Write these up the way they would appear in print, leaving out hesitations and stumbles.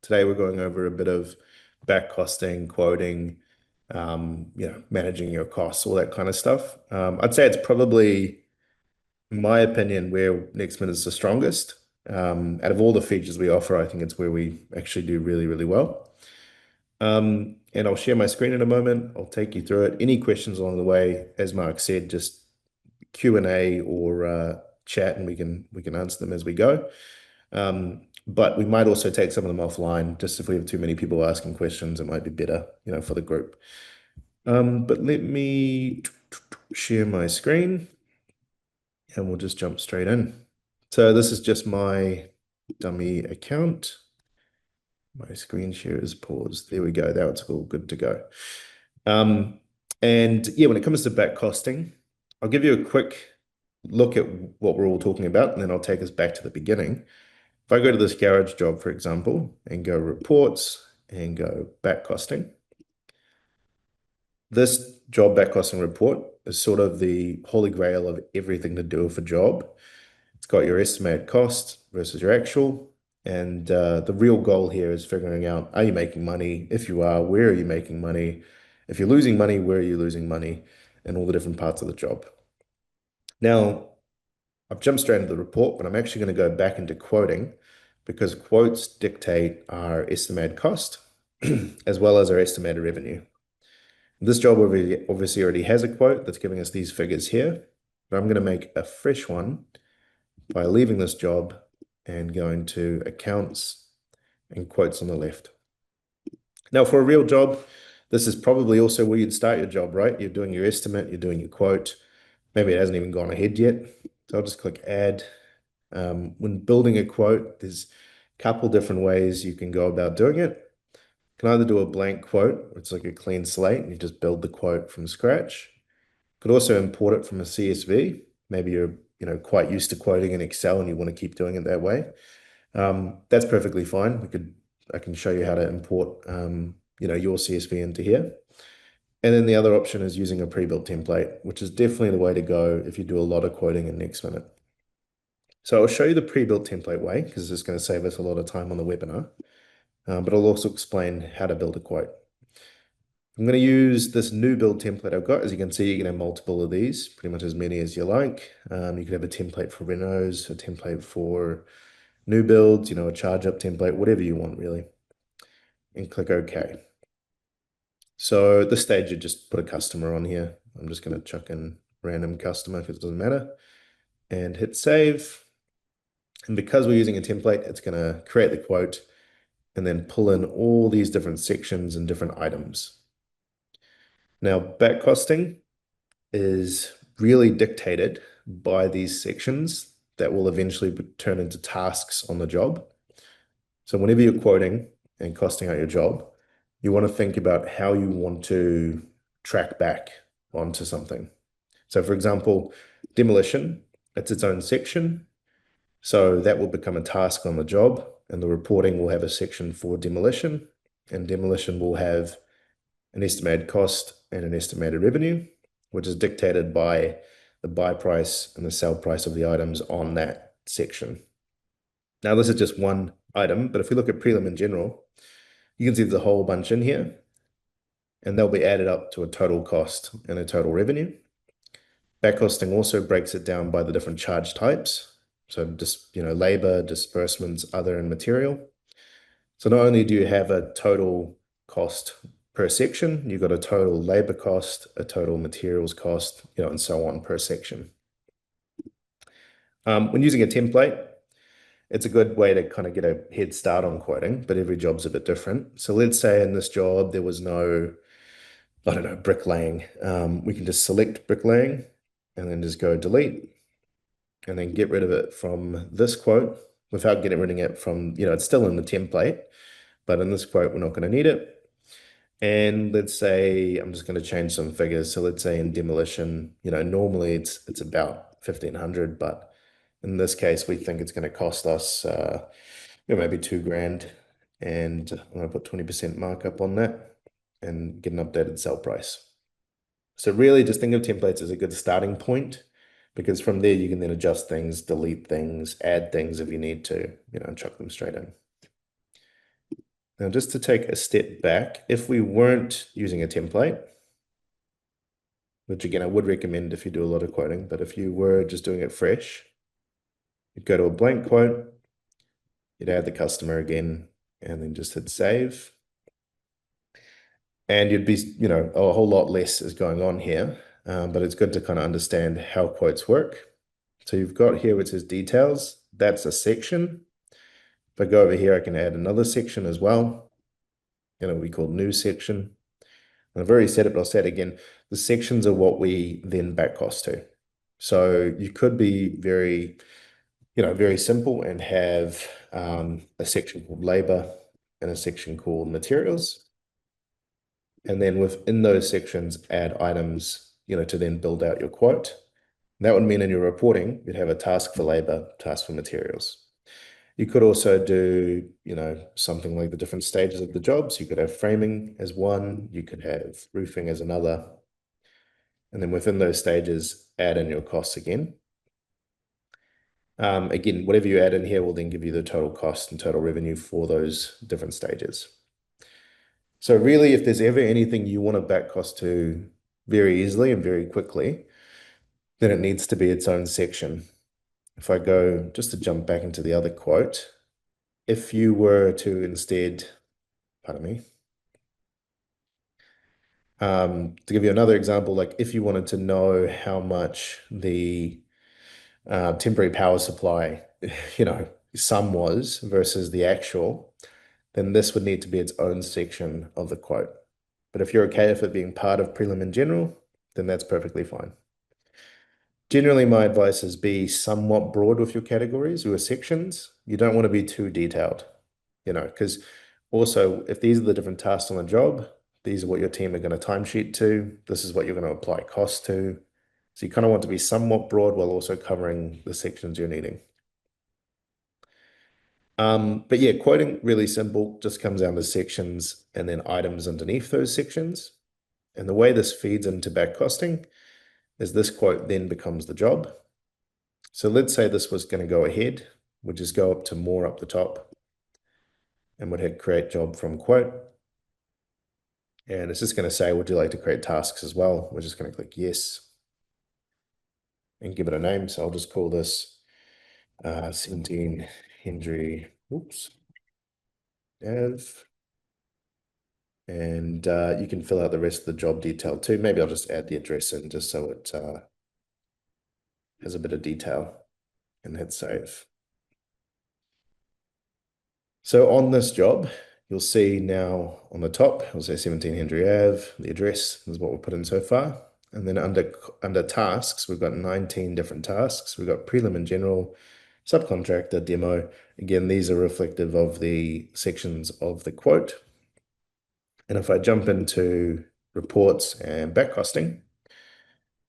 Today we're going over a bit of back costing, quoting, managing your costs, all that kind of stuff. I'd say it's probably, in my opinion, where NextMinute is the strongest. Out of all the features we offer, I think it's where we actually do really, really well. And I'll share my screen in a moment. I'll take you through it. Any questions along the way, as Mark said, just Q&A or chat, and we can answer them as we go. But we might also take some of them offline, just if we have too many people asking questions, it might be better, for the group. But let me share my screen and we'll just jump straight in. So this is just my dummy account. My screen share is paused. There we go. That's all good to go. And yeah, when it comes to back costing, I'll give you a quick look at what we're all talking about, and then I'll take us back to the beginning. If I go to this garage job, for example, and go reports and go back costing, this job back costing report is sort of the holy grail of everything to do with a job. It's got your estimated cost versus your actual. And the real goal here is figuring out, are you making money? If you are, where are you making money? If you're losing money, where are you losing money? And all the different parts of the job. Now, I've jumped straight into the report, but I'm actually going to go back into quoting because quotes dictate our estimated cost as well as our estimated revenue. This job obviously already has a quote that's giving us these figures here, but I'm going to make a fresh one by leaving this job and going to accounts and quotes on the left. Now, for a real job, this is probably also where you'd start your job, right? You're doing your estimate, you're doing your quote. Maybe it hasn't even gone ahead yet. So I'll just click add. When building a quote, there's a couple different ways you can go about doing it. You can either do a blank quote, it's like a clean slate, and you just build the quote from scratch. You could also import it from a CSV. Maybe you're quite used to quoting in Excel and you want to keep doing it that way. That's perfectly fine. I can show you how to import your CSV into here. And then the other option is using a pre-built template, which is definitely the way to go if you do a lot of quoting in NextMinute. So I'll show you the pre-built template way because it's going to save us a lot of time on the webinar. But I'll also explain how to build a quote. I'm going to use this new build template I've got. As you can see, you can have multiple of these, pretty much as many as you like. You could have a template for renos, a template for new builds, a charge up template, whatever you want really. And click OK. So at this stage, you just put a customer on here. I'm just going to chuck in random customer because it doesn't matter. And hit save. And because we're using a template, it's going to create the quote and then pull in all these different sections and different items. Now, back costing is really dictated by these sections that will eventually turn into tasks on the job. So whenever you're quoting and costing out your job, you want to think about how you want to track back onto something. So for example, demolition, it's its own section. So that will become a task on the job, and the reporting will have a section for demolition, and demolition will have an estimated cost and an estimated revenue, which is dictated by the buy price and the sell price of the items on that section. Now, this is just one item, but if we look at prelim in general, you can see there's a whole bunch in here, and they'll be added up to a total cost and a total revenue. Back costing also breaks it down by the different charge types. So just, labor, disbursements, other, and material. So not only do you have a total cost per section, you've got a total labor cost, a total materials cost, and so on per section. When using a template, it's a good way to kind of get a head start on quoting, but every job's a bit different. So let's say in this job, there was no, bricklaying. We can just select bricklaying and then just go delete and then get rid of it from this quote without getting rid of it from, it's still in the template, but in this quote, we're not going to need it. And let's say I'm just going to change some figures. So let's say in demolition, normally it's about 1,500, but in this case, we think it's going to cost us maybe $2,000. And I'm going to put 20% markup on that and get an updated sell price. So really just think of templates as a good starting point, because from there you can then adjust things, delete things, add things if you need to, and chuck them straight in. Now, just to take a step back, if we weren't using a template, which again, I would recommend if you do a lot of quoting, but if you were just doing it fresh, you'd go to a blank quote, you'd add the customer again, and then just hit save. And you'd be, a whole lot less is going on here, but it's good to kind of understand how quotes work. So you've got here, which says details. That's a section. If I go over here, I can add another section as well. We call new section. And I've already said it, but I'll say it again. The sections are what we then back cost to. So you could be very, very simple and have a section called labor and a section called materials. And then within those sections, add items, to then build out your quote. That would mean in your reporting, you'd have a task for labor, task for materials. You could also do, something like the different stages of the jobs. You could have framing as one, you could have roofing as another. And then within those stages, add in your costs again. Again, whatever you add in here will then give you the total cost and total revenue for those different stages. So really, if there's ever anything you want to back cost to very easily and very quickly, then it needs to be its own section. If I go just to jump back into the other quote, if you were to instead, pardon me, to give you another example, like if you wanted to know how much the temporary power supply, sum was versus the actual, then this would need to be its own section of the quote. But if you're okay with it being part of prelim in general, then that's perfectly fine. Generally, my advice is be somewhat broad with your categories, your sections. You don't want to be too detailed, because also if these are the different tasks on the job, these are what your team are going to timesheet to. This is what you're going to apply cost to. So you kind of want to be somewhat broad while also covering the sections you're needing. But yeah, quoting really simple, just comes down to sections and then items underneath those sections. And the way this feeds into back costing is this quote then becomes the job. So let's say this was going to go ahead. We'll just go up to more up the top and we'd hit create job from quote. And it's just going to say, would you like to create tasks as well? We're just going to click yes and give it a name. So I'll just call this 17 Hendry, Dev. And you can fill out the rest of the job detail too. Maybe I'll just add the address in just so it has a bit of detail and hit save. So on this job, you'll see now on the top, it'll say 17 Hendry Ave, the address is what we've put in so far. And then under tasks, we've got 19 different tasks. We've got prelim in general, subcontractor, demo. Again, these are reflective of the sections of the quote. And if I jump into reports and back costing,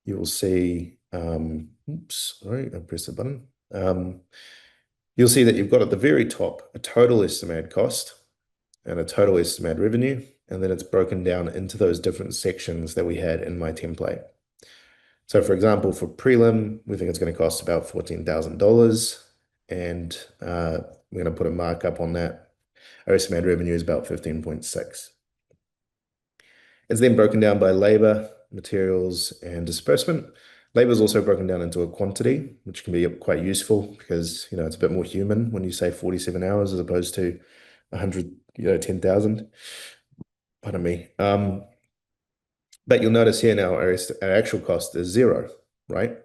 you will see, sorry, I pressed the button. You'll see that you've got at the very top a total estimated cost and a total estimated revenue, and then it's broken down into those different sections that we had in my template. So for example, for prelim, we think it's going to cost about $14,000, and we're going to put a markup on that. Our estimated revenue is about 15.6. It's then broken down by labor, materials, and disbursement. Labor is also broken down into a quantity, which can be quite useful because, it's a bit more human when you say 47 hours as opposed to 100, 10,000. Pardon me. But you'll notice here now our actual cost is zero, right?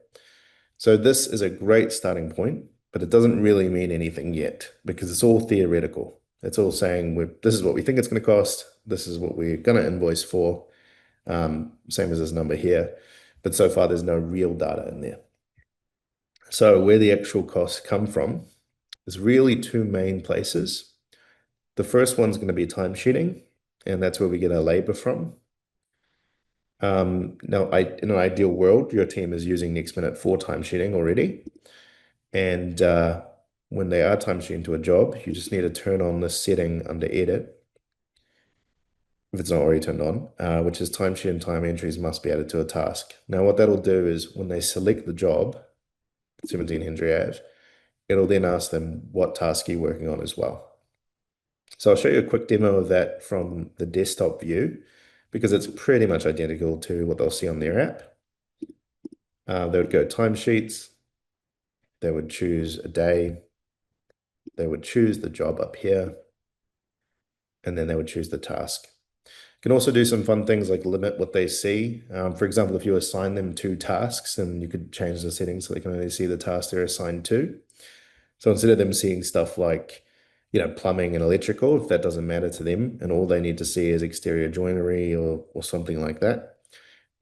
So this is a great starting point, but it doesn't really mean anything yet because it's all theoretical. It's all saying this is what we think it's going to cost. This is what we're going to invoice for. Same as this number here. But so far, there's no real data in there. So where the actual costs come from is really two main places. The first one's going to be timesheeting, and that's where we get our labor from. Now, in an ideal world, your team is using NextMinute for timesheeting already. And when they are timesheeting to a job, you just need to turn on this setting under Edit, if it's not already turned on, which is timesheet and time entries must be added to a task. Now, what that'll do is when they select the job, 17 Hendry Ave, it'll then ask them what task you're working on as well. So I'll show you a quick demo of that from the desktop view because it's pretty much identical to what they'll see on their app. They would go timesheets, they would choose a day, they would choose the job up here, and then they would choose the task. You can also do some fun things like limit what they see. For example, if you assign them two tasks, then you could change the settings so they can only see the task they're assigned to. So instead of them seeing stuff like, plumbing and electrical, if that doesn't matter to them, and all they need to see is exterior joinery or something like that,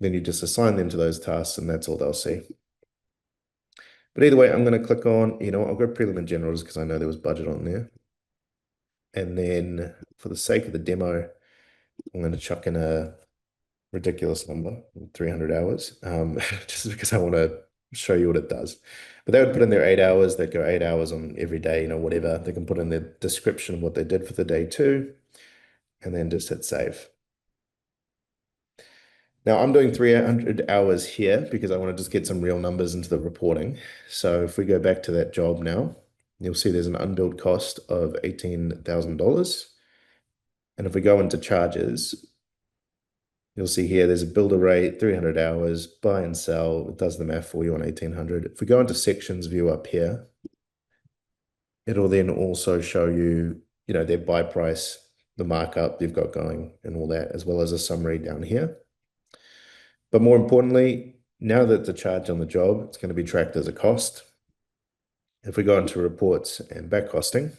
then you just assign them to those tasks and that's all they'll see. But either way, I'm going to click on, I'll go prelim and general just because I know there was budget on there. And then for the sake of the demo, I'm going to chuck in a ridiculous number, 300 hours, just because I want to show you what it does. But they would put in their 8 hours, they'd go 8 hours on every day, whatever. They can put in their description of what they did for the day too, and then just hit save. Now I'm doing 300 hours here because I want to just get some real numbers into the reporting. So if we go back to that job now, you'll see there's an unbilled cost of $18,000. And if we go into charges, you'll see here there's a builder rate, 300 hours, buy and sell. It does the math for you on 1800. If we go into sections view up here, it'll then also show you, their buy price, the markup they've got going and all that, as well as a summary down here. But more importantly, now that the charge on the job, it's going to be tracked as a cost. If we go into reports and back costing,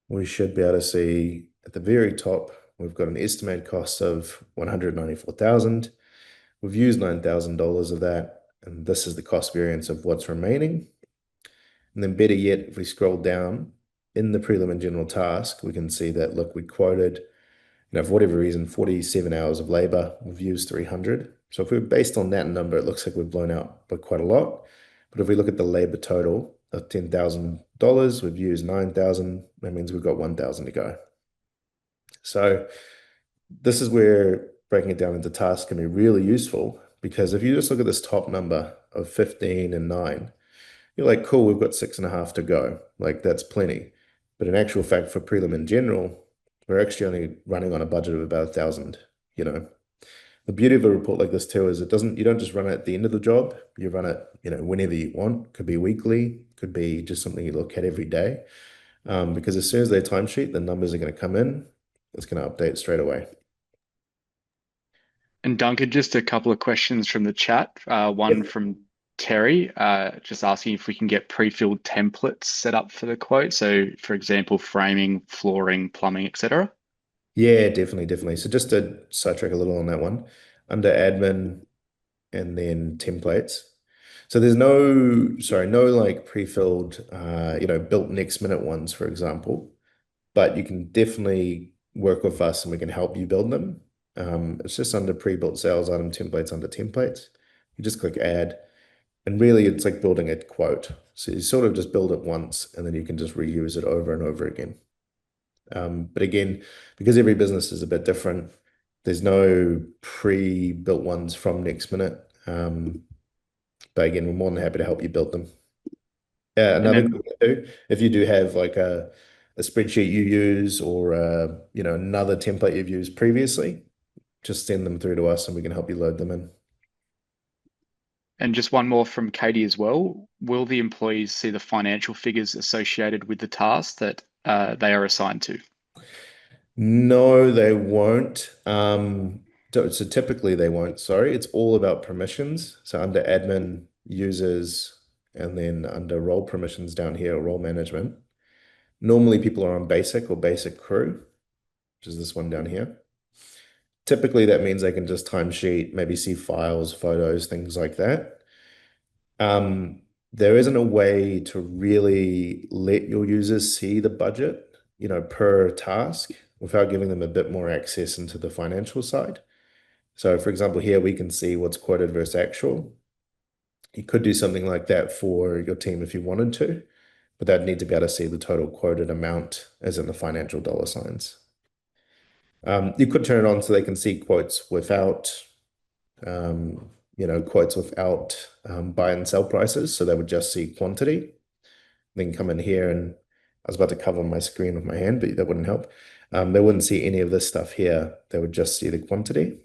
we should be able to see at the very top, we've got an estimated cost of 194,000. We've used $9,000 of that, and this is the cost variance of what's remaining. And then better yet, if we scroll down in the prelim and general task, we can see that, look, we quoted, for whatever reason, 47 hours of labor. We've used 300. So if we're based on that number, it looks like we've blown out by quite a lot. But if we look at the labor total of $10,000, we've used 9,000. That means we've got 1,000 to go. So this is where breaking it down into tasks can be really useful, because if you just look at this top number of 15 and 9, you're like, cool, we've got 6.5 to go. Like, that's plenty. But in actual fact, for prelim in general, we're actually only running on a budget of about 1,000. The beauty of a report like this too is you don't just run it at the end of the job. You run it, whenever you want. Could be weekly, could be just something you look at every day. Because as soon as they timesheet, the numbers are going to come in. It's going to update straight away. And Duncan, just a couple of questions from the chat. One Yep. from Terry, just asking if we can get pre-filled templates set up for the quote. So, for example, framing, flooring, plumbing, etc. Yeah, definitely, definitely. So just to sidetrack a little on that one, under admin and then templates. So there's no like pre-filled, built next minute ones, for example, but you can definitely work with us and we can help you build them. It's just under pre-built sales item templates under templates. You just click add, and really it's like building a quote. So you sort of just build it once and then you can just reuse it over and over again. But again, because every business is a bit different, there's no pre-built ones from NextMinute. But again, we're more than happy to help you build them. Yeah, And another then good thing too, if you do have like a spreadsheet you use or another template you've used previously, just send them through to us and we can help you load them in. and just one more from Katie as well. Will the employees see the financial figures associated with the task that they are assigned to? No, they won't. So typically they won't, sorry. It's all about permissions. So under admin, users, and then under role permissions down here, role management. Normally people are on basic or basic crew, which is this one down here. Typically that means they can just timesheet, maybe see files, photos, things like that. There isn't a way to really let your users see the budget, per task without giving them a bit more access into the financial side. So for example, here we can see what's quoted versus actual. You could do something like that for your team if you wanted to, but they'd need to be able to see the total quoted amount as in the financial dollar signs. You could turn it on so they can see quotes without buy and sell prices. So they would just see quantity. Then come in here and I was about to cover my screen with my hand, but that wouldn't help. They wouldn't see any of this stuff here. They would just see the quantity.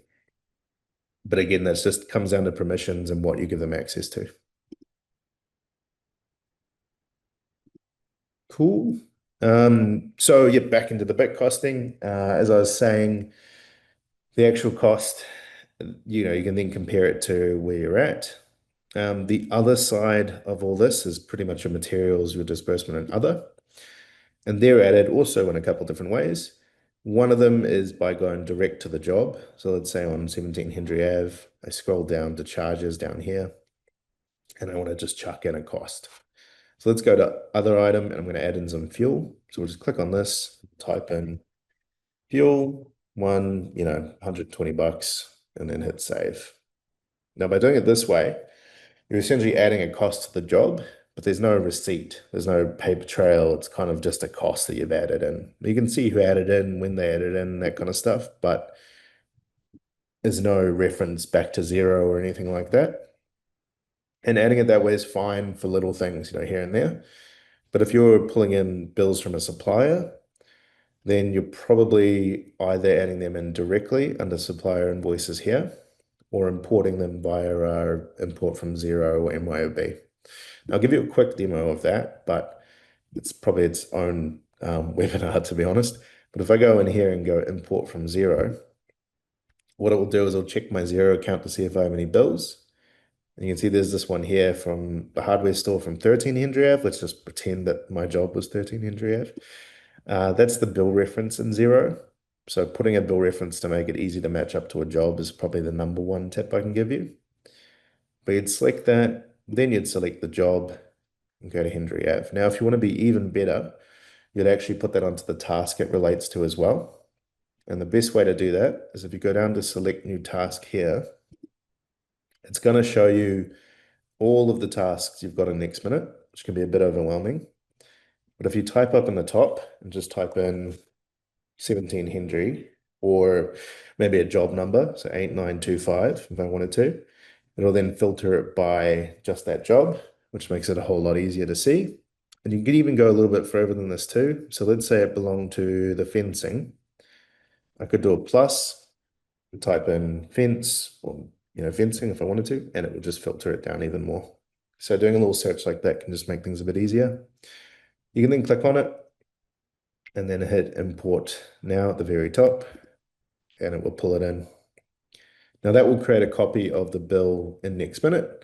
But again, that just comes down to permissions and what you give them access to. Cool. So yeah, back into the bit costing. As I was saying, the actual cost, you can then compare it to where you're at. The other side of all this is pretty much your materials, your disbursement, and other. And they're added also in a couple different ways. One of them is by going direct to the job. So let's say on 17 Hendry Ave, I scroll down to charges down here, and I want to just chuck in a cost. So let's go to other item, and I'm going to add in some fuel. So we'll just click on this, type in fuel, 120 bucks, and then hit save. Now, by doing it this way, you're essentially adding a cost to the job, but there's no receipt. There's no paper trail. It's kind of just a cost that you've added in. You can see who added in, when they added in, that kind of stuff, but there's no reference back to zero or anything like that. And adding it that way is fine for little things, here and there. But if you're pulling in bills from a supplier, then you're probably either adding them in directly under supplier invoices here, or importing them via our import from Zero or MYOB. I'll give you a quick demo of that, but it's probably its own webinar, to be honest. But if I go in here and go import from Zero, what it will do is it'll check my Zero account to see if I have any bills. And you can see there's this one here from the hardware store from 13 Hendry Ave. Let's just pretend that my job was 13 Hendry Ave. That's the bill reference in Zero. So putting a bill reference to make it easy to match up to a job is probably the number one tip I can give you. But you'd select that, then you'd select the job and go to Hendry Ave. Now, if you want to be even better, you'd actually put that onto the task it relates to as well. And the best way to do that is if you go down to select new task here, it's going to show you all of the tasks you've got in NextMinute, which can be a bit overwhelming. But if you type up in the top and just type in 17 Hendry or maybe a job number, so 8925 if I wanted to, it'll then filter it by just that job, which makes it a whole lot easier to see. And you can even go a little bit further than this too. So let's say it belonged to the fencing. I could do a plus, type in fence or fencing if I wanted to, and it would just filter it down even more. So doing a little search like that can just make things a bit easier. You can then click on it and then hit import now at the very top, and it will pull it in. Now that will create a copy of the bill in NextMinute,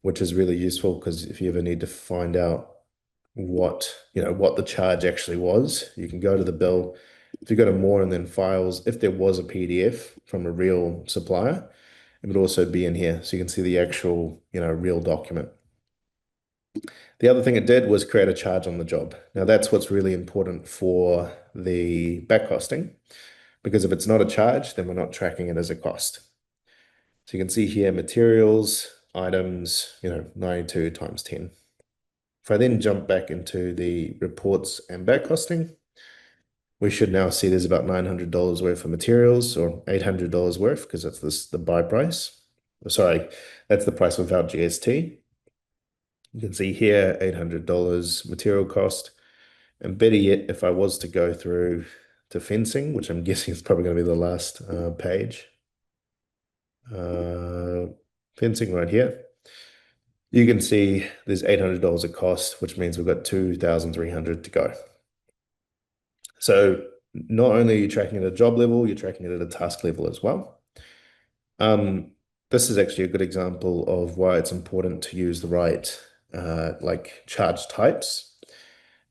which is really useful because if you ever need to find out what the charge actually was, you can go to the bill. If you go to more and then files, if there was a PDF from a real supplier, it would also be in here. So you can see the actual, real document. The other thing it did was create a charge on the job. Now that's what's really important for the back costing, because if it's not a charge, then we're not tracking it as a cost. So you can see here materials, items, 92 times 10. If I then jump back into the reports and back costing, we should now see there's about $900 worth of materials, or $800 worth, because that's the buy price. Sorry, that's the price without GST. You can see here $800 material cost. And better yet, if I was to go through to fencing, which I'm guessing is probably going to be the last page, fencing right here, you can see there's $800 of cost, which means we've got 2,300 to go. So not only are you tracking at a job level, you're tracking it at a task level as well. This is actually a good example of why it's important to use the right charge types.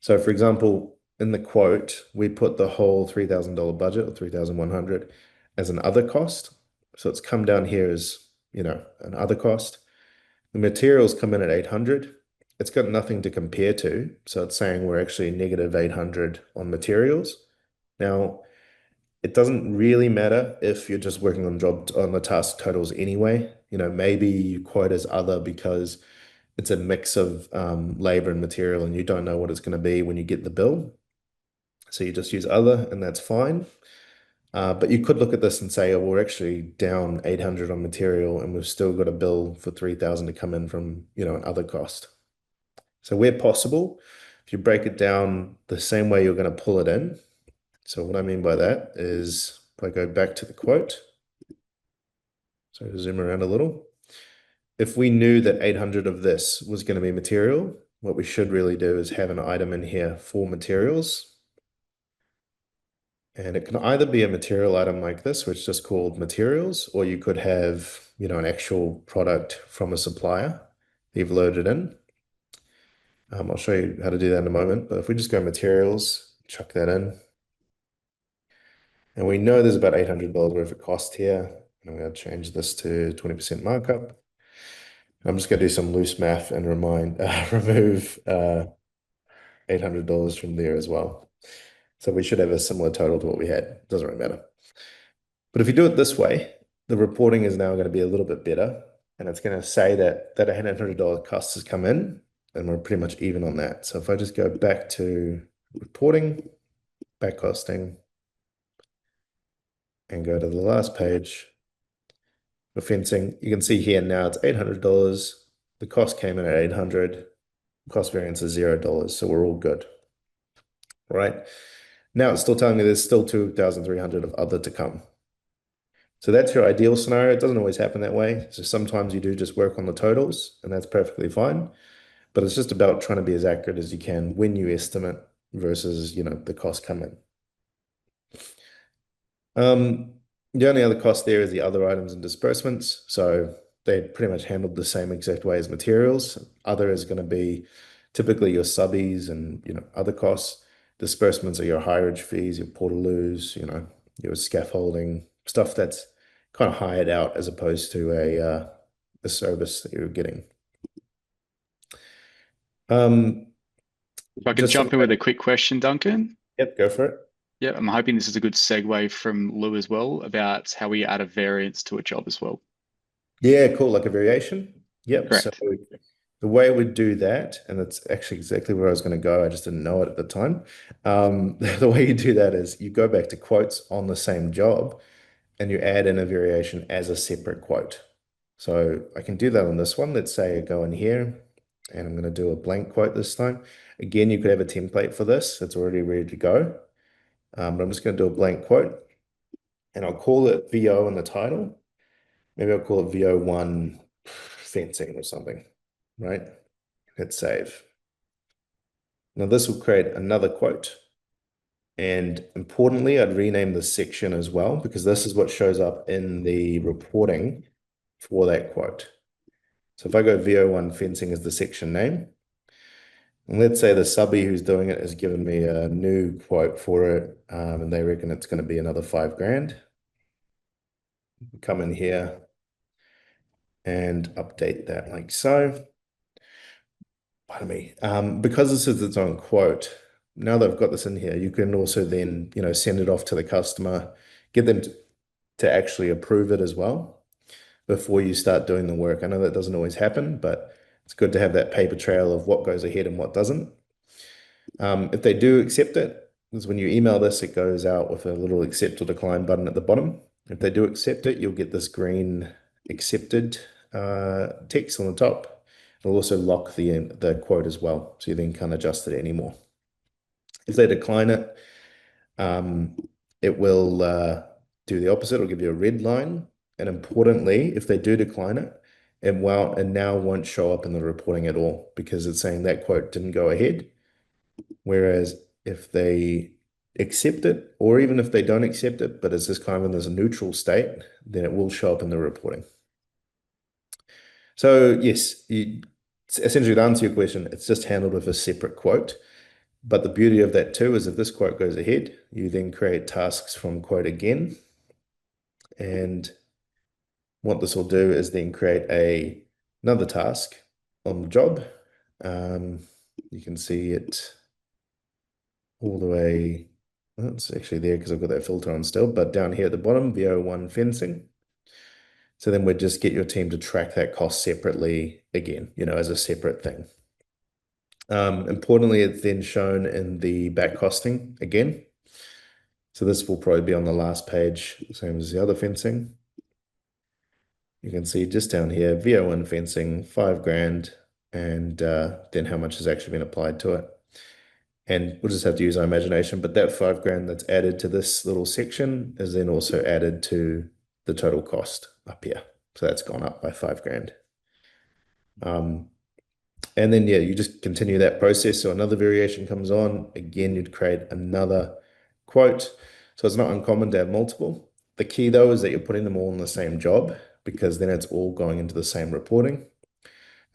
So for example, in the quote, we put the whole $3,000 budget or 3,100 as an other cost. So it's come down here as, an other cost. The materials come in at 800. It's got nothing to compare to. So it's saying we're actually negative 800 on materials. Now, it doesn't really matter if you're just working on the task totals anyway. Maybe you quote as other because it's a mix of labor and material and you don't know what it's going to be when you get the bill. So you just use other and that's fine. But you could look at this and say, oh, we're actually down 800 on material and we've still got a bill for 3,000 to come in from, an other cost. So where possible, if you break it down the same way you're going to pull it in. So what I mean by that is if I go back to the quote, so zoom around a little. If we knew that 800 of this was going to be material, what we should really do is have an item in here for materials. And it can either be a material item like this, which is just called materials, or you could have, an actual product from a supplier that you've loaded in. I'll show you how to do that in a moment. But if we just go materials, chuck that in, and we know there's about $800 worth of cost here. And I'm going to change this to 20% markup. I'm just going to do some loose math and remove $800 from there as well. So we should have a similar total to what we had. Doesn't really matter. But if you do it this way, the reporting is now going to be a little bit better. And it's going to say that $800 cost has come in, and we're pretty much even on that. So if I just go back to reporting, back costing, and go to the last page for fencing, you can see here now it's $800. The cost came in at 800. Cost variance is $0. So we're all good. All right. Now it's still telling me there's still 2,300 of other to come. So that's your ideal scenario. It doesn't always happen that way. So sometimes you do just work on the totals, and that's perfectly fine. But it's just about trying to be as accurate as you can when you estimate versus, the cost come in. The only other cost there is the other items and disbursements. So they pretty much handled the same exact way as materials. Other is going to be typically your subbies and, other costs. Disbursements are your hireage fees, your portaloos, your scaffolding, stuff that's kind of hired out as opposed to a service that you're getting. If I can Just some, jump in with a quick question, Duncan. yep, go for it. Yeah, I'm hoping this is a good segue from Lou as well about how we add a variance to a job as well. Yeah, cool, like a variation. Yep. So Correct. the way we do that, and that's actually exactly where I was going to go, I just didn't know it at the time. The way you do that is you go back to quotes on the same job and you add in a variation as a separate quote. So I can do that on this one. Let's say I go in here and I'm going to do a blank quote this time. Again, you could have a template for this. It's already ready to go. But I'm just going to do a blank quote and I'll call it VO in the title. Maybe I'll call it VO1 fencing or something, right? Hit save. Now this will create another quote. And importantly, I'd rename the section as well, because this is what shows up in the reporting for that quote. So if I go VO1 fencing as the section name, and let's say the subby who's doing it has given me a new quote for it, and they reckon it's going to be another 5 grand. Come in here and update that like so. Pardon me. Because this is its own quote, now they've got this in here, you can also then, send it off to the customer, get them to actually approve it as well before you start doing the work. I know that doesn't always happen, but it's good to have that paper trail of what goes ahead and what doesn't. If they do accept it, because when you email this, it goes out with a little accept or decline button at the bottom. If they do accept it, you'll get this green accepted text on the top. It'll also lock the quote as well, so you then can't adjust it anymore. If they decline it, it will do the opposite. It'll give you a red line. And importantly, if they do decline it, it now won't show up in the reporting at all because it's saying that quote didn't go ahead. Whereas if they accept it, or even if they don't accept it, but it's just kind of in this neutral state, then it will show up in the reporting. So yes, essentially to answer your question, it's just handled with a separate quote. But the beauty of that too is if this quote goes ahead, you then create tasks from quote again. And what this will do is then create another task on the job. You can see it all the way. Well, it's actually there because I've got that filter on still, but down here at the bottom, VO1 fencing. So then we'd just get your team to track that cost separately again, as a separate thing. Importantly, it's then shown in the back costing again. So this will probably be on the last page, same as the other fencing. You can see just down here, VO1 fencing, 5 grand, and then how much has actually been applied to it. And we'll just have to use our imagination. But that 5 grand that's added to this little section is then also added to the total cost up here. So that's gone up by 5 grand. Um, and then, yeah, you just continue that process. So another variation comes on. Again, you'd create another quote. So it's not uncommon to have multiple. The key, though, is that you're putting them all in the same job because then it's all going into the same reporting.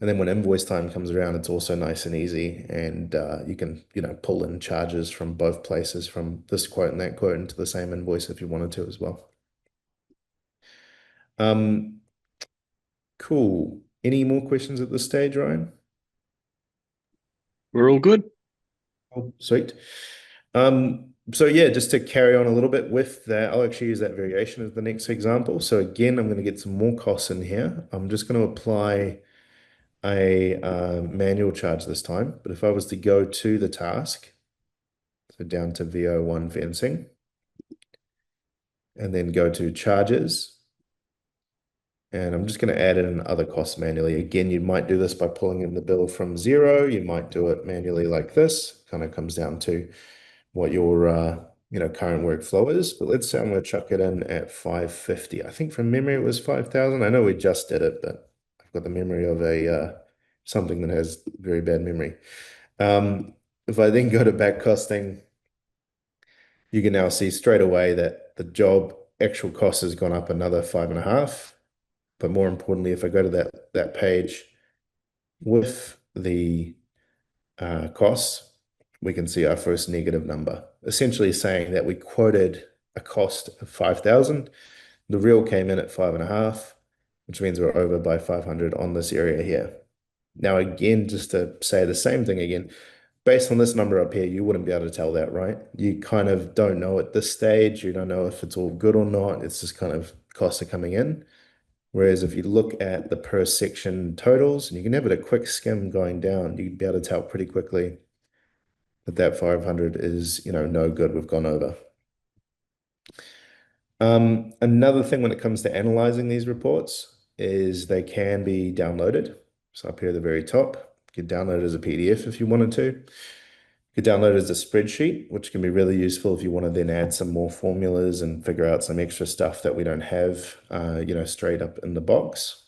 And then when invoice time comes around, it's also nice and easy. And you can, pull in charges from both places, from this quote and that quote into the same invoice if you wanted to as well. Um, cool. Any more questions at this stage, Ryan? We're all good. Oh, sweet. So yeah, just to carry on a little bit with that, I'll actually use that variation as the next example. So again, I'm going to get some more costs in here. I'm just going to apply a manual charge this time. But if I was to go to the task, so down to VO1 fencing, and then go to charges, and I'm just going to add in other costs manually. Again, you might do this by pulling in the bill from zero. You might do it manually like this. Kind of comes down to what your current workflow is. But let's say I'm going to chuck it in at 550. I think from memory it was 5,000. I know we just did it, but I've got the memory of a something that has very bad memory. If I then go to back costing, you can now see straight away that the job actual cost has gone up another 5.5. But more importantly, if I go to that page with the costs, we can see our first negative number, essentially saying that we quoted a cost of 5,000. The real came in at 5.5, which means we're over by 500 on this area here. Now, again, just to say the same thing again, based on this number up here, you wouldn't be able to tell that, right? You kind of don't know at this stage. You don't know if it's all good or not. It's just kind of costs are coming in. Whereas if you look at the per section totals, and you can have it a quick skim going down, you'd be able to tell pretty quickly that 500 is, no good. We've gone over. Another thing when it comes to analyzing these reports is they can be downloaded. So up here at the very top, you can download it as a PDF if you wanted to. You could download it as a spreadsheet, which can be really useful if you want to then add some more formulas and figure out some extra stuff that we don't have, straight up in the box.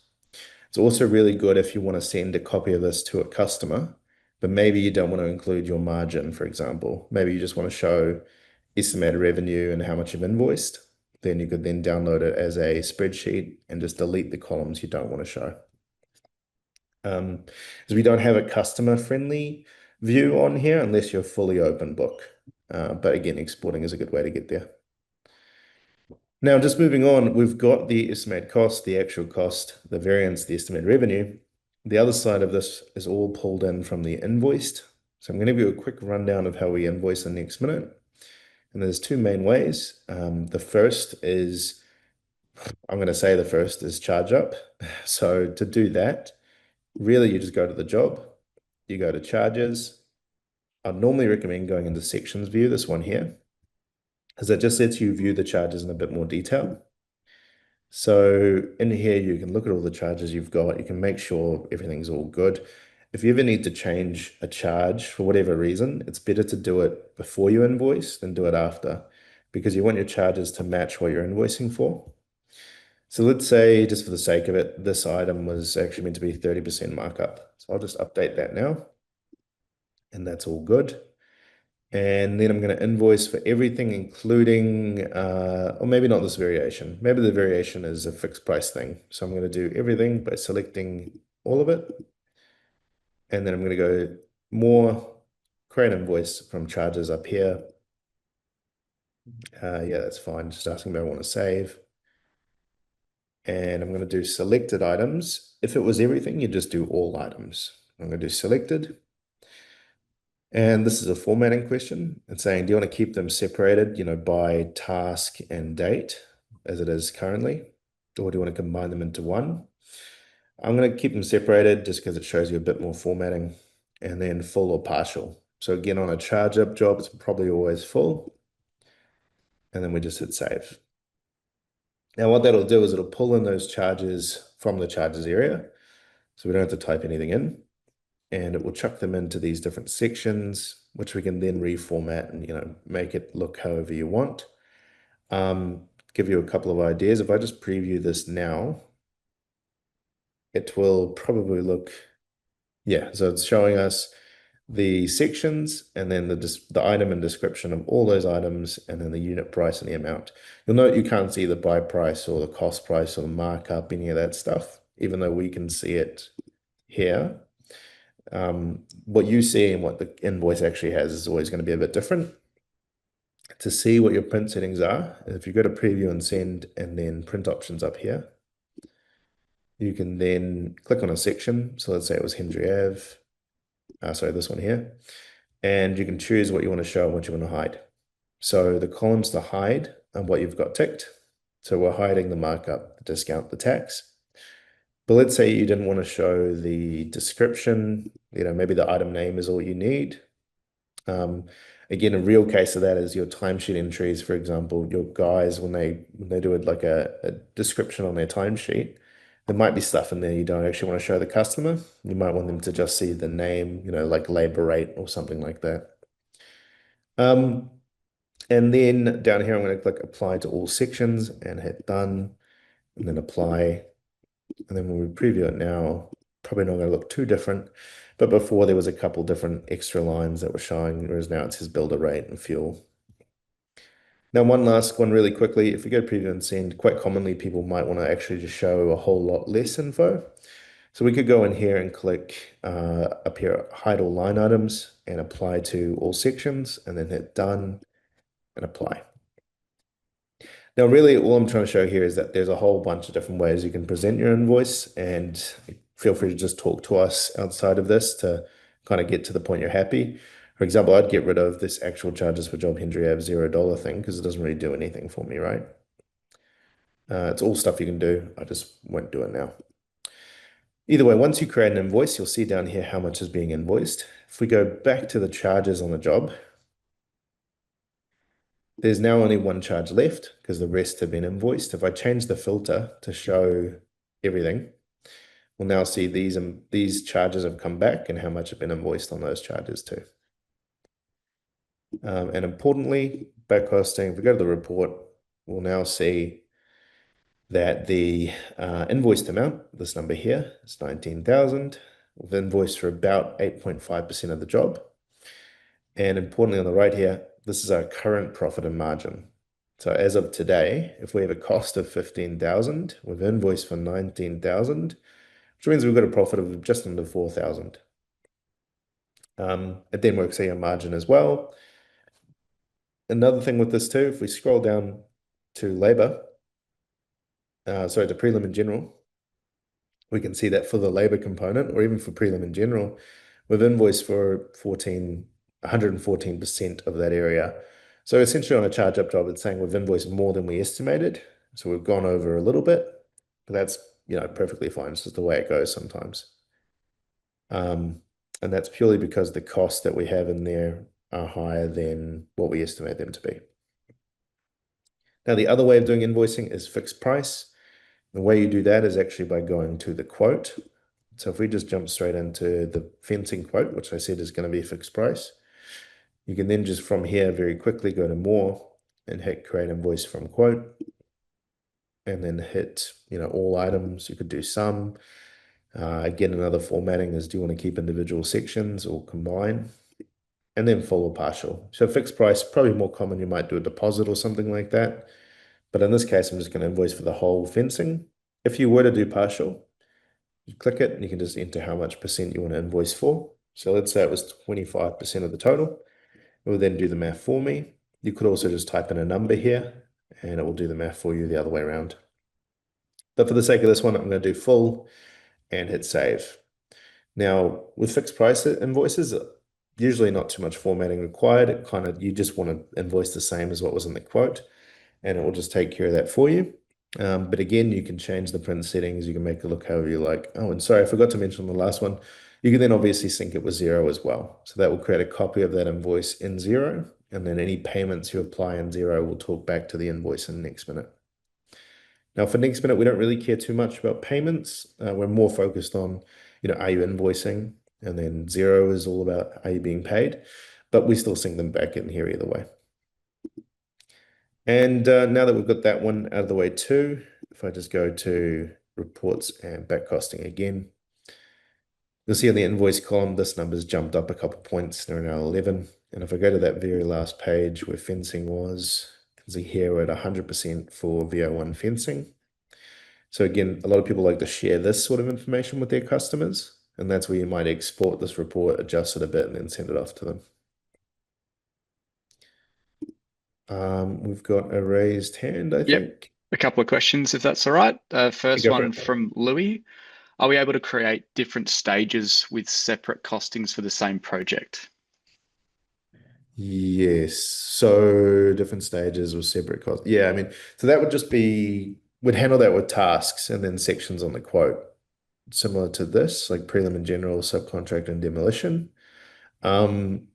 It's also really good if you want to send a copy of this to a customer, but maybe you don't want to include your margin, for example. Maybe you just want to show estimated revenue and how much you've invoiced. Then you could then download it as a spreadsheet and just delete the columns you don't want to show. Because we don't have a customer-friendly view on here unless you're fully open book. But again, exporting is a good way to get there. Now, just moving on, we've got the estimated cost, the actual cost, the variance, the estimated revenue. The other side of this is all pulled in from the invoiced. So I'm going to give you a quick rundown of how we invoice in NextMinute. And there's two main ways. The first is, I'm going to say the first is charge up. So to do that, really you just go to the job, you go to charges. I normally recommend going into sections view, this one here, because it just lets you view the charges in a bit more detail. So in here, you can look at all the charges you've got. You can make sure everything's all good. If you ever need to change a charge for whatever reason, it's better to do it before you invoice than do it after, because you want your charges to match what you're invoicing for. So let's say, just for the sake of it, this item was actually meant to be 30% markup. So I'll just update that now, and that's all good. And then I'm going to invoice for everything, including, or maybe not this variation. Maybe the variation is a fixed price thing. So I'm going to do everything by selecting all of it. And then I'm going to go more, create invoice from charges up here. Yeah, that's fine. Just asking me if I want to save. And I'm going to do selected items. If it was everything, you just do all items. I'm going to do selected. And this is a formatting question. It's saying, do you want to keep them separated, by task and date as it is currently? Or do you want to combine them into one? I'm going to keep them separated just because it shows you a bit more formatting, and then full or partial. So again, on a charge up job, it's probably always full. And then we just hit save. Now what that'll do is it'll pull in those charges from the charges area. So we don't have to type anything in. and it will chuck them into these different sections, which we can then reformat and make it look however you want. Give you a couple of ideas. If I just preview this now, it will probably look, yeah, so it's showing us the sections and then the item and description of all those items and then the unit price and the amount. You'll note you can't see the buy price or the cost price or the markup, any of that stuff, even though we can see it here. What you see and what the invoice actually has is always going to be a bit different. To see what your print settings are, if you go to preview and send and then print options up here, you can then click on a section. So let's say it was Hendry Ave. Sorry, this one here. And you can choose what you want to show and what you want to hide. So the columns to hide are what you've got ticked. So we're hiding the markup, the discount, the tax. But let's say you didn't want to show the description, maybe the item name is all you need. Again, a real case of that is your timesheet entries, for example, your guys, when they do it like a description on their timesheet, there might be stuff in there you don't actually want to show the customer. You might want them to just see the name, like labor rate or something like that. And then down here, I'm going to click apply to all sections and hit done, and then apply. And then when we preview it now, probably not going to look too different. But before there was a couple different extra lines that were showing, whereas now it says builder rate and fuel. Now, one last one really quickly. If we go to preview and send, quite commonly people might want to actually just show a whole lot less info. So we could go in here and click up here, hide all line items and apply to all sections, and then hit done and apply. Now, really, all I'm trying to show here is that there's a whole bunch of different ways you can present your invoice, and feel free to just talk to us outside of this to kind of get to the point you're happy. For example, I'd get rid of this actual charges for job Hendry Ave $0 thing because it doesn't really do anything for me, right? It's all stuff you can do. I just won't do it now. Either way, once you create an invoice, you'll see down here how much is being invoiced. If we go back to the charges on the job, there's now only one charge left because the rest have been invoiced. If I change the filter to show everything, we'll now see these charges have come back and how much have been invoiced on those charges too. And importantly, back costing, if we go to the report, we'll now see that the invoiced amount, this number here, is 19,000. We've invoiced for about 8.5% of the job. And importantly on the right here, this is our current profit and margin. So as of today, if we have a cost of 15,000, we've invoiced for 19,000, which means we've got a profit of just under 4,000. It then works out your margin as well. Another thing with this too, if we scroll down to labor, sorry, to prelim in general, we can see that for the labor component, or even for prelim in general, we've invoiced for 114% of that area. So essentially on a charge up job, it's saying we've invoiced more than we estimated. So we've gone over a little bit, but that's, perfectly fine. It's just the way it goes sometimes. And that's purely because the costs that we have in there are higher than what we estimate them to be. Now, the other way of doing invoicing is fixed price. The way you do that is actually by going to the quote. So if we just jump straight into the fencing quote, which I said is going to be a fixed price, you can then just from here very quickly go to more and hit create invoice from quote, and then hit, all items. You could do some. Again, another formatting is, do you want to keep individual sections or combine? And then full or partial. So fixed price, probably more common. You might do a deposit or something like that. But in this case, I'm just going to invoice for the whole fencing. If you were to do partial, you click it and you can just enter how much percent you want to invoice for. So let's say it was 25% of the total. It will then do the math for me. You could also just type in a number here and it will do the math for you the other way around. But for the sake of this one, I'm going to do full and hit save. Now, with fixed price invoices, usually not too much formatting required. It you just want to invoice the same as what was in the quote, and it will just take care of that for you. But again, you can change the print settings. You can make it look however you like. Oh, and sorry, I forgot to mention the last one. You can then obviously sync it with Xero as well. So that will create a copy of that invoice in Xero, and then any payments you apply in Xero will talk back to the invoice in NextMinute. Now, for NextMinute, we don't really care too much about payments. We're more focused on, are you invoicing? And then 0 is all about are you being paid, but we still sink them back in here either way. And now that we've got that one out of the way too, if I just go to reports and back costing again, you'll see on the invoice column, this number's jumped up a couple points. They're now 11. And if I go to that very last page where fencing was, you can see here we're at 100% for VO1 fencing. So again, a lot of people like to share this sort of information with their customers. And that's where you might export this report, adjust it a bit, and then send it off to them. We've got a raised hand, I Yep. think. A couple of questions, if that's all right. First Go for one it. from Louis. Are we able to create different stages with separate costings for the same project? Yes. So different stages with separate costs. Yeah, I mean, so that would just be, would handle that with tasks and then sections on the quote, similar to this, like prelim and general, subcontract and demolition. Um,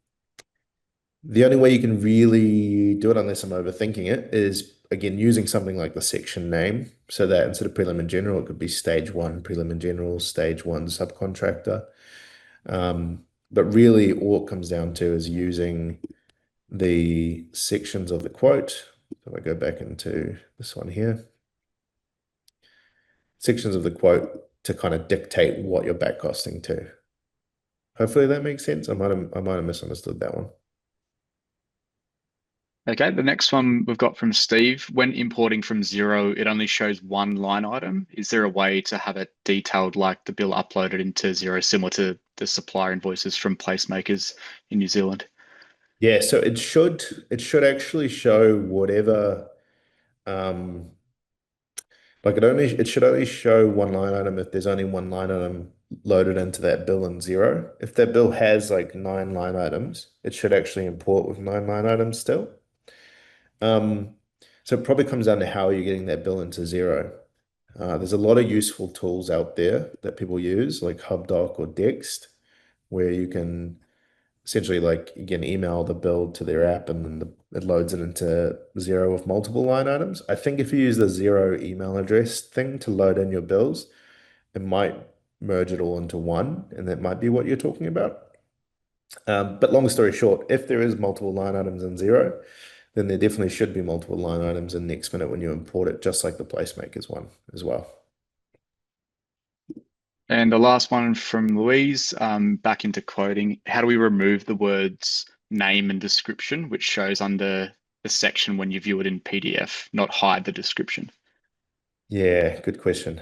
the only way you can really do it, unless I'm overthinking it, is again using something like the section name. So that instead of prelim and general, it could be stage one, prelim and general, stage one, subcontractor. But really, all it comes down to is using the sections of the quote. So I go back into this one here, sections of the quote to kind of dictate what you're back costing to. Hopefully that makes sense. I might have misunderstood that one. Okay, the next one we've got from Steve. When importing from Zero, it only shows one line item. Is there a way to have it detailed like the bill uploaded into Zero, similar to the supplier invoices from placemakers in New Zealand? Yeah, so it should actually show whatever um like it should only show one line item if there's only one line item loaded into that bill in Zero. If that bill has like 9 line items, it should actually import with 9 line items still. Um, so it probably comes down to how you're getting that bill into Zero. There's a lot of useful tools out there that people use, like HubDoc or Dext, where you can essentially like you can email the bill to their app and then it loads it into Zero with multiple line items. I think if you use the Zero email address thing to load in your bills, it might merge it all into one, and that might be what you're talking about. But long story short, if there is multiple line items in Zero, then there definitely should be multiple line items in NextMinute when you import it, just like the placemakers one as well. And the last one from Louise, back into quoting. How do we remove the words name and description, which shows under the section when you view it in PDF, not hide the description? Yeah, good question.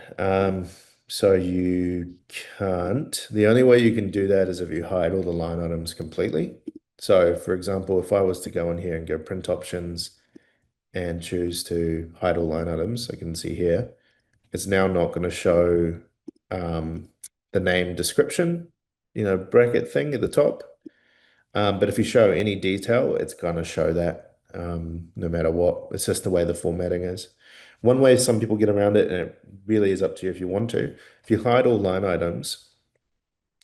So you can't. The only way you can do that is if you hide all the line items completely. So, for example, if I was to go in here and go print options and choose to hide all line items, I can see here, it's now not going to show um, the name description, bracket thing at the top. But if you show any detail, it's going to show that no matter what. It's just the way the formatting is. One way some people get around it, and it really is up to you if you want to, if you hide all line items,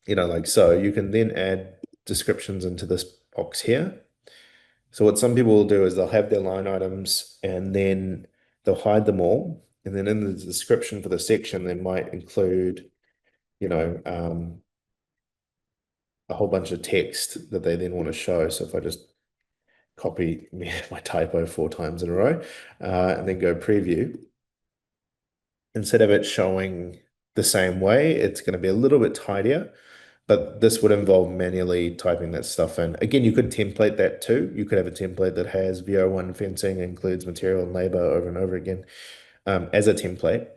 like so, you can then add descriptions into this box here. So what some people will do is they'll have their line items and then they'll hide them all. And then in the description for the section, they might include, you know, um, a whole bunch of text that they then want to show. So if I just copy my typo 4 times in a row, and then go preview. Instead of it showing the same way, it's going to be a little bit tidier, but this would involve manually typing that stuff in. Again, you could template that too. You could have a template that has VO1 fencing, includes material and labor over and over again as a template.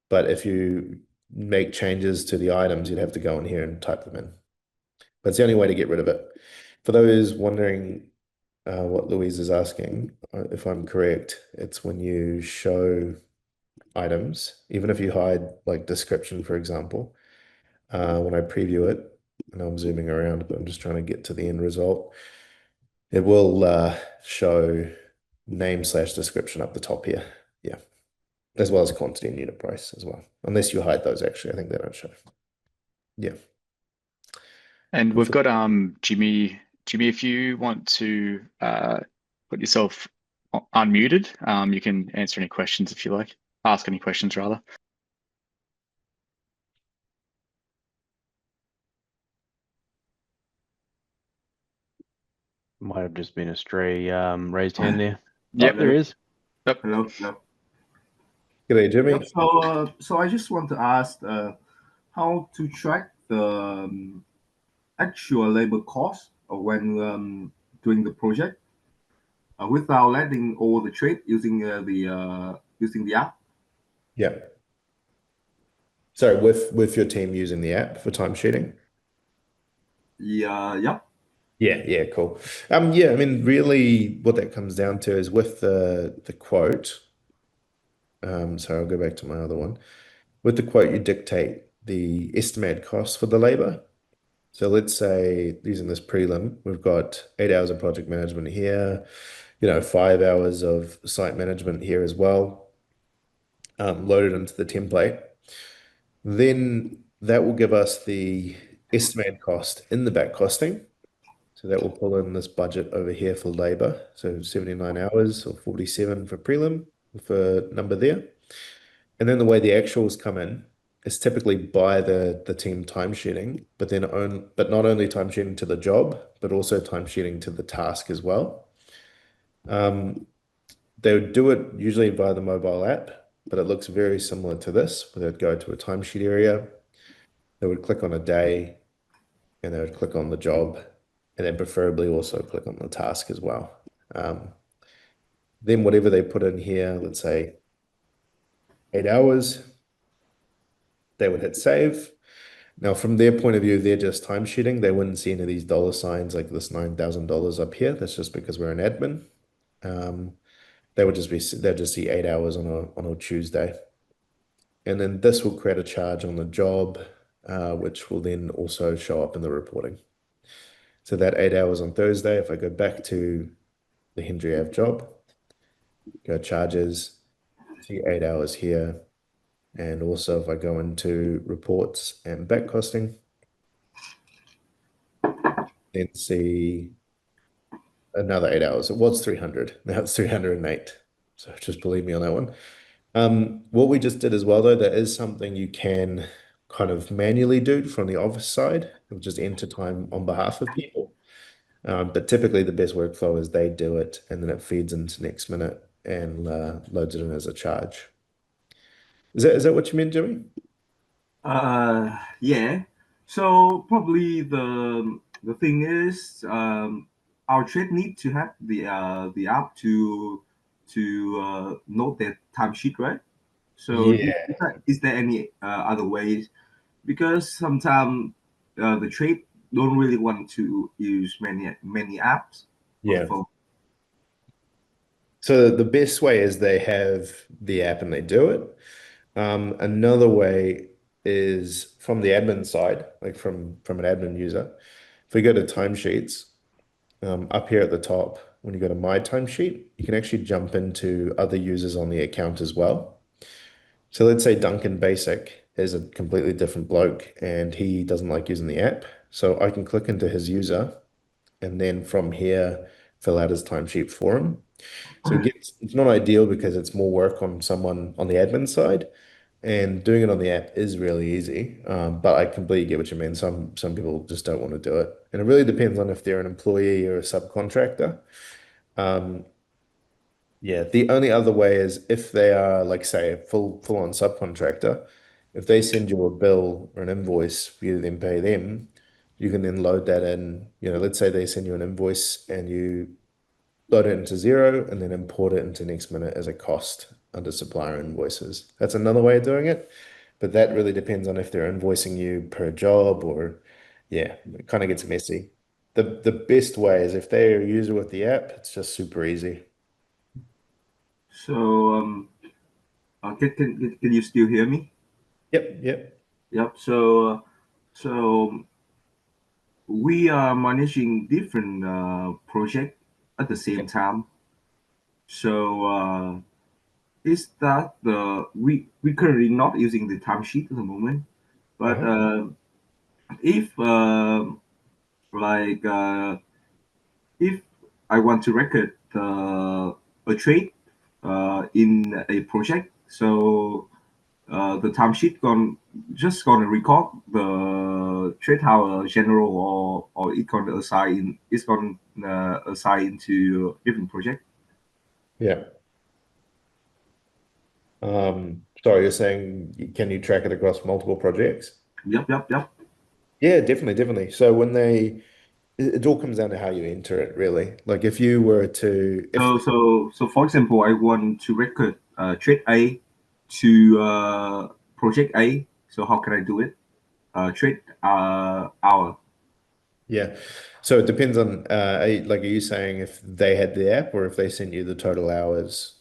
But if you make changes to the items, you'd have to go in here and type them in. But it's the only way to get rid of it. For those wondering what Louise is asking, if I'm correct, it's when you show items, even if you hide like description, for example, when I preview it, and I'm zooming around, but I'm just trying to get to the end result, it will show name/description up the top here. Yeah, as well as quantity and unit price as well. Unless you hide those, actually, I think they don't show. Yeah, And we've hopefully. got Jimmy. Jimmy, if you want to put yourself unmuted, you can answer any questions if you like. Ask any questions rather. Might have just been a stray raised hand there. Oh, Yep. there is. Yep. Hello. Hello. G'day, Jimmy. Yep. So I just want to ask how to track the actual labor cost when doing the project without letting all the trade using the app. Yeah. So with your team using the app for timesheeting? Yeah. Yep. Yeah, cool. Yeah, I mean, really what that comes down to is with the quote. So I'll go back to my other one. With the quote, you dictate the estimated cost for the labor. So let's say using this prelim, we've got 8 hours of project management here, 5 hours of site management here as well, loaded into the template. Then that will give us the estimated cost in the back costing. So that will pull in this budget over here for labor. So 79 hours or 47 for prelim for number there. And then the way the actuals come in is typically by the team timesheeting, but not only timesheeting to the job, but also timesheeting to the task as well. They would do it usually via the mobile app, but it looks very similar to this, where they'd go to a timesheet area, they would click on a day, and they would click on the job, and then preferably also click on the task as well. Um, then whatever they put in here, let's say 8 hours, they would hit save. Now, from their point of view, they're just timesheeting. They wouldn't see any of these dollar signs like this $9,000 up here. That's just because we're an admin. Um, they'll just see 8 hours on a Tuesday. And then this will create a charge on the job, which will then also show up in the reporting. So that 8 hours on Thursday, if I go back to the Hendry Ave job, go charges, see 8 hours here. And also if I go into reports and back costing, then see another 8 hours. It was 300. Now it's 308. So just believe me on that one. What we just did as well, though, that is something you can kind of manually do from the office side, which is enter time on behalf of people. But typically the best workflow is they do it and then it feeds into NextMinute and loads it in as a charge. Is that what you meant, Jimmy? Yeah. So probably the thing is our trade need to have the app to note their timesheet, right? So Yeah, is there any other ways? Because sometimes the trade don't really want to use many apps on the yeah. phone. So the best way is they have the app and they do it. Another way is from the admin side, like from an admin user. If we go to timesheets, up here at the top, when you go to my timesheet, you can actually jump into other users on the account as well. So let's say Duncan Basic is a completely different bloke and he doesn't like using the app. So I can click into his user and then from here fill out his timesheet for him. So it's not ideal because it's more work on someone on the admin side, and doing it on the app is really easy. But I completely get what you mean. Some people just don't want to do it, and it really depends on if they're an employee or a subcontractor. Um, yeah, the only other way is if they are like say a full on subcontractor, if they send you a bill or an invoice for you to then pay them, you can then load that in. Let's say they send you an invoice and you load it into Zero and then import it into NextMinute as a cost under supplier invoices. That's another way of doing it, but that really depends on if they're invoicing you per job or, yeah, it kind of gets messy. The best way is if they're a user with the app, it's just super easy. So can you still hear me? Yep, yep. Yep. So we are managing different project at the same time. So is that the we currently not using the timesheet at the moment, but Uh-huh. if like if I want to record a trade in a project, so the timesheet just gonna record the trade hour general, or it's gonna assign into different project. Yeah. Sorry, you're saying can you track it across multiple projects? Yep. Yeah, definitely. So when it all comes down to how you enter it, really. Like if you were to, if So for example, I want to record trade A to project A. So how can I do it? Trade hour. Yeah. So it depends on are you saying if they had the app or if they sent you the total hours?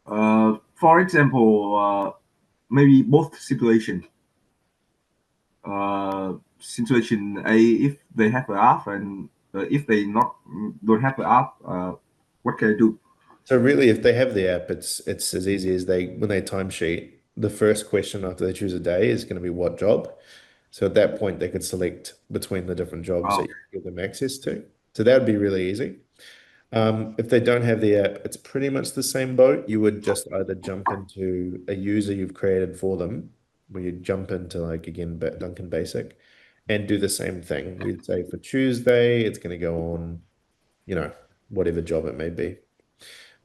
For example, maybe both situation. Situation A, if they have an app, and if they not don't have an app, what can I do? So really if they have the app, it's as easy as when they timesheet, the first question after they choose a day is going to be what job. So at that point they could select between the different jobs that Oh, you give them access to. So that would be really easy. If they don't have the app, it's pretty much the same boat. You would just either jump into a user you've created for them, where you jump into like again Duncan Basic, and do the same thing. We'd say for Tuesday, it's going to go on, whatever job it may be.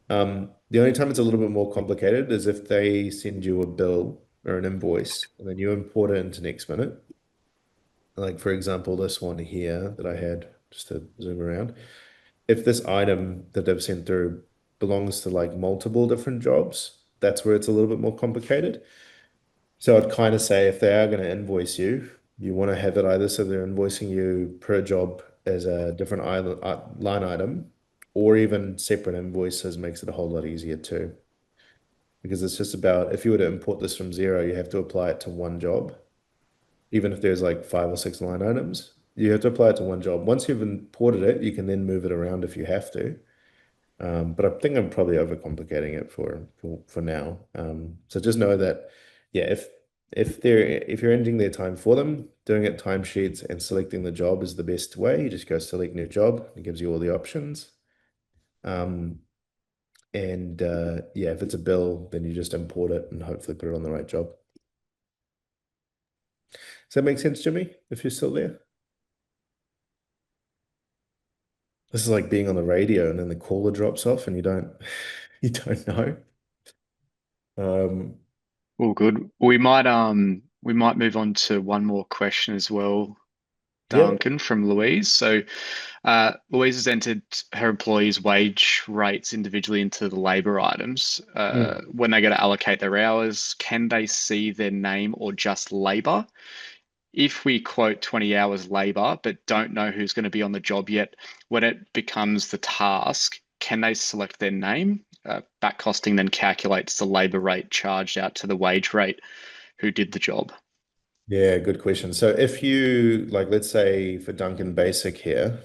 The only time it's a little bit more complicated is if they send you a bill or an invoice, and then you import it into NextMinute. Like for example, this one here that I had, just to zoom around. If this item that they've sent through belongs to like multiple different jobs, that's where it's a little bit more complicated. So I'd kind of say if they are going to invoice you, you want to have it either so they're invoicing you per job as a different line item, or even separate invoices makes it a whole lot easier too. Because it's just about if you were to import this from zero, you have to apply it to one job. Even if there's like 5 or 6 line items, you have to apply it to one job. Once you've imported it, you can then move it around if you have to. But I think I'm probably overcomplicating it for now. So just know that, yeah, if you're ending their time for them, doing it timesheets and selecting the job is the best way. You just go select new job. It gives you all the options. And yeah, if it's a bill, then you just import it and hopefully put it on the right job. Does that make sense, Jimmy? If you're still there? This is like being on the radio and then the caller drops off and you don't you don't know. All good. We might move on to one more question as well, Yeah. Duncan, from Louise. So Louise has entered her employees' wage rates individually into the labor items. When they go to allocate their hours, can they see their name or just labor? If we quote 20 hours labor but don't know who's going to be on the job yet, when it becomes the task, can they select their name? Back costing then calculates the labor rate charged out to the wage rate who did the job. Yeah, good question. So if you like, let's say for Duncan Basic here,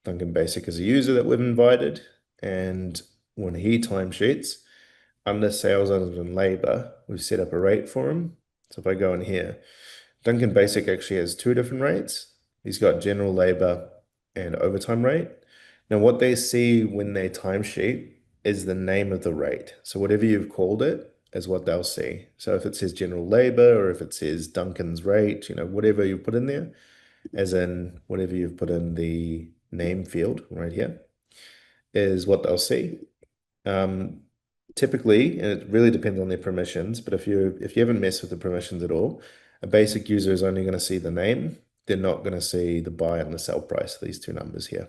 Duncan Basic is a user that we've invited, and when he timesheets under sales items and labor, we've set up a rate for him. So if I go in here, Duncan Basic actually has 2 different rates. He's got general labor and overtime rate. Now, what they see when they timesheet is the name of the rate. So whatever you've called it is what they'll see. So if it says general labor or if it says Duncan's rate, whatever you put in there, as in whatever you've put in the name field right here, is what they'll see. Typically, and it really depends on their permissions, but if you haven't messed with the permissions at all, a basic user is only going to see the name. They're not going to see the buy and the sell price, these 2 numbers here.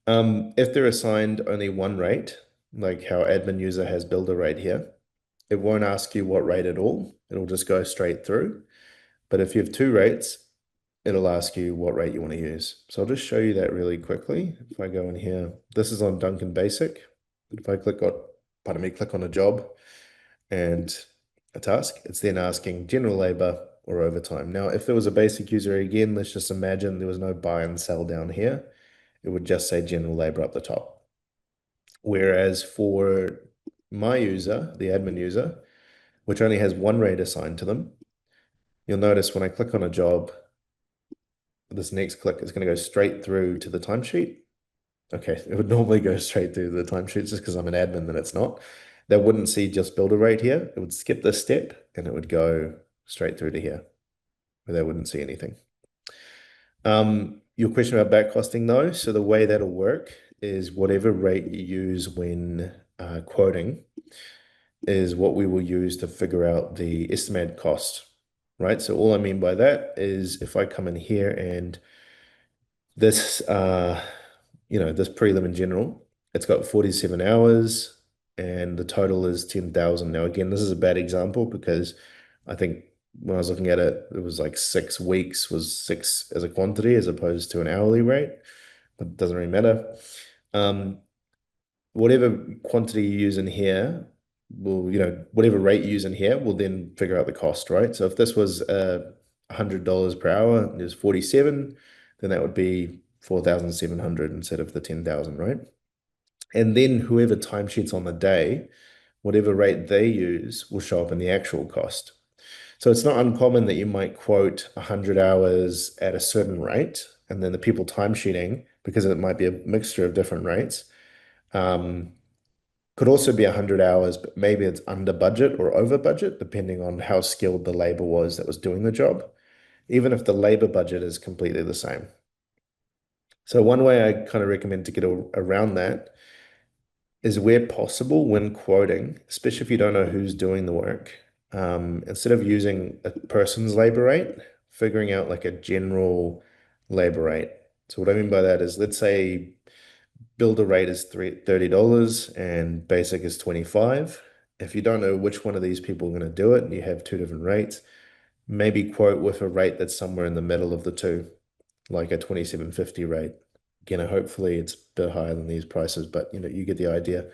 If they're assigned only one rate, like how admin user has builder rate here, it won't ask you what rate at all. It'll just go straight through. But if you have 2 rates, it'll ask you what rate you want to use. So I'll just show you that really quickly. If I go in here, this is on Duncan Basic. If I click on a job and a task, it's then asking general labor or overtime. Now, if there was a basic user again, let's just imagine there was no buy and sell down here. It would just say general labor up the top. Whereas for my user, the admin user, which only has one rate assigned to them, you'll notice when I click on a job, this next click is going to go straight through to the timesheet. Okay, it would normally go straight through the timesheet just because I'm an admin, then it's not. they wouldn't see just builder rate here. It would skip this step and it would go straight through to here, where they wouldn't see anything. Your question about back costing though, so the way that'll work is whatever rate you use when quoting is what we will use to figure out the estimated cost, right? So all I mean by that is if I come in here and this, this prelim in general, it's got 47 hours and the total is 10,000. Now, again, this is a bad example because I think when I was looking at it, it was like 6 weeks was 6 as a quantity as opposed to an hourly rate, but it doesn't really matter. Whatever quantity you use in here will, whatever rate you use in here will then figure out the cost, right? So if this was $100 per hour and there's 47, then that would be 4,700 instead of the 10,000, right? And then whoever timesheets on the day, whatever rate they use will show up in the actual cost. So it's not uncommon that you might quote 100 hours at a certain rate, and then the people timesheeting, because it might be a mixture of different rates, could also be 100 hours, but maybe it's under budget or over budget, depending on how skilled the labor was that was doing the job, even if the labor budget is completely the same. So one way I kind of recommend to get around that is where possible when quoting, especially if you don't know who's doing the work, instead of using a person's labor rate, figuring out like a general labor rate. So what I mean by that is, let's say builder rate is $30 and basic is 25. If you don't know which one of these people are going to do it and you have two different rates, maybe quote with a rate that's somewhere in the middle of the two, like a 27.50 rate. Again, hopefully it's a bit higher than these prices, but you get the idea.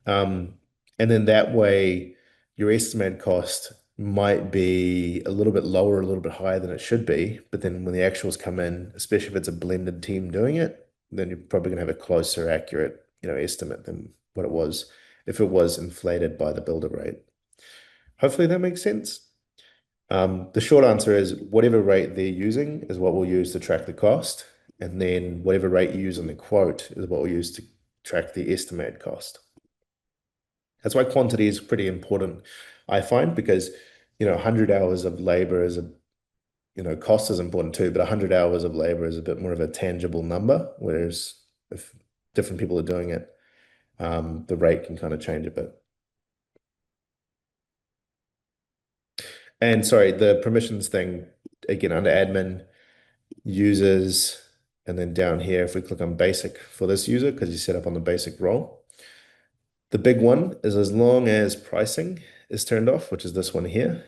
And then that way your estimated cost might be a little bit lower, a little bit higher than it should be. But then when the actuals come in, especially if it's a blended team doing it, then you're probably going to have a closer, accurate, estimate than what it was if it was inflated by the builder rate. Hopefully that makes sense. The short answer is whatever rate they're using is what we'll use to track the cost. And then whatever rate you use on the quote is what we'll use to track the estimated cost. That's why quantity is pretty important, I find, because 100 hours of labor is cost is important too, but 100 hours of labor is a bit more of a tangible number, whereas if different people are doing it, the rate can kind of change a bit. And sorry, the permissions thing, again, under admin, users, and then down here, if we click on basic for this user, because he's set up on the basic role, the big one is as long as pricing is turned off, which is this one here.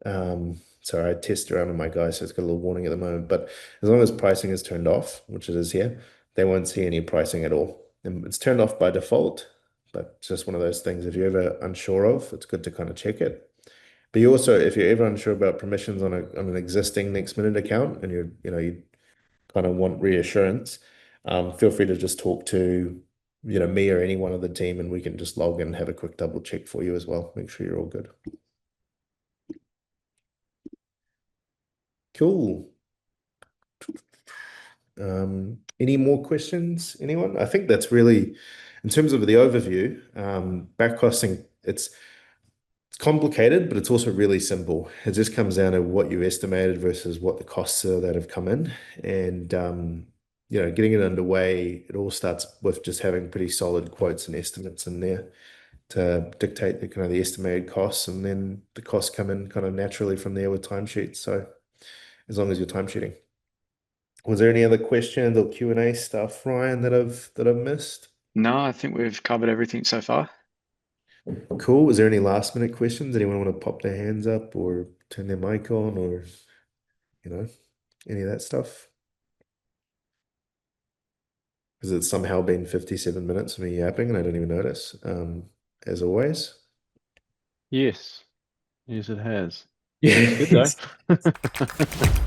Sorry, I test around with my guys, so it's got a little warning at the moment, but as long as pricing is turned off, which it is here, they won't see any pricing at all. And it's turned off by default, but it's just one of those things if you're ever unsure of, it's good to kind of check it. But you also, if you're ever unsure about permissions on an existing NextMinute account and you kind of want reassurance, feel free to just talk to me or anyone of the team, and we can just log in and have a quick double check for you as well. Make sure you're all good. Cool. Any more questions, anyone? I think that's really, in terms of the overview, backcosting, it's complicated, but it's also really simple. It just comes down to what you estimated versus what the costs are that have come in. And, getting it underway, it all starts with just having pretty solid quotes and estimates in there to dictate the kind of the estimated costs, and then the costs come in kind of naturally from there with timesheets. So as long as you're timesheeting. Was there any other questions or Q&A stuff, Ryan, that I've missed? No, I think we've covered everything so far. Cool. Is there any last minute questions? Anyone want to pop their hands up or turn their mic on, or any of that stuff? Has it somehow been 57 minutes of me yapping and I didn't even notice? As always. Yes. Yes, it has. Yeah. Good though.